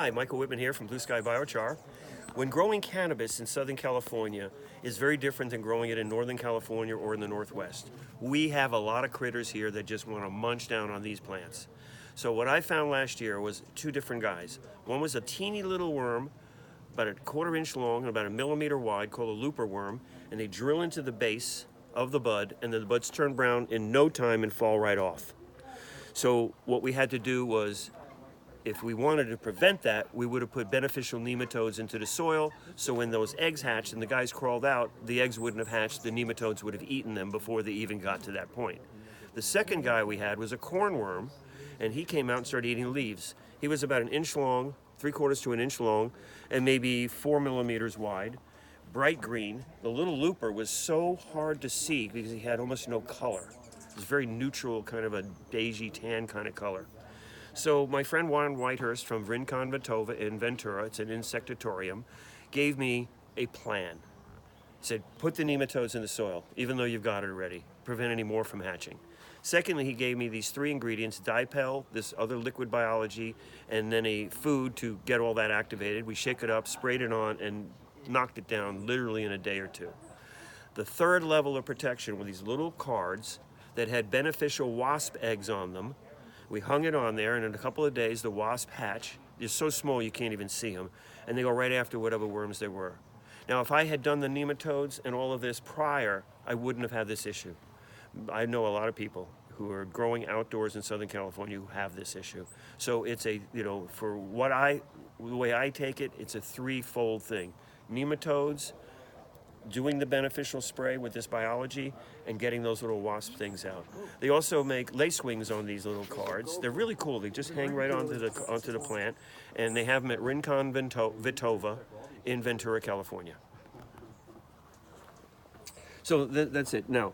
Hi, Michael Wittman here from Blue Sky Biochar. When growing cannabis in Southern California is very different than growing it in Northern California or in the Northwest. We have a lot of critters here that just want to munch down on these plants. So what I found last year was two different guys. One was a teeny little worm, about a 1/4 inch long and about 1 millimeter wide, called a looper worm, and they drill into the base of the bud, and then the buds turn brown in no time and fall right off. So what we had to do was, if we wanted to prevent that, we would have put beneficial nematodes into the soil, so when those eggs hatched and the guys crawled out, the eggs wouldn't have hatched, the nematodes would have eaten them before they even got to that point. The second guy we had was a cornworm, and he came out and started eating leaves. He was about 1 inch long, 3/4 to 1 inch long, and maybe 4 millimeters wide, bright green. The little looper was so hard to see because he had almost no color. It was very neutral, kind of a beigey tan kind of color. So my friend Warren Whitehurst from Rincon Vetova in Ventura, it's an insectatorium, gave me a plan. He said, put the nematodes in the soil, even though you've got it already. Prevent any more from hatching. Secondly, he gave me these 3 ingredients, dipel, this other liquid biology, and then a food to get all that activated. We shake it up, sprayed it on, and knocked it down literally in a day or two. The third level of protection were these little cards that had beneficial wasp eggs on them. We hung it on there, and in a couple of days, the wasp hatch. They're so small you can't even see them, and they go right after whatever worms they were. Now, if I had done the nematodes and all of this prior, I wouldn't have had this issue. I know a lot of people who are growing outdoors in Southern California who have this issue. So it's a, for the way I take it, it's a threefold thing. Nematodes, doing the beneficial spray with this biology, and getting those little wasp things out. They also make lace wings on these little cards. They're really cool. They just hang right onto the plant, and they have them at Rincon Vetova in Ventura, California. So that's it. Now,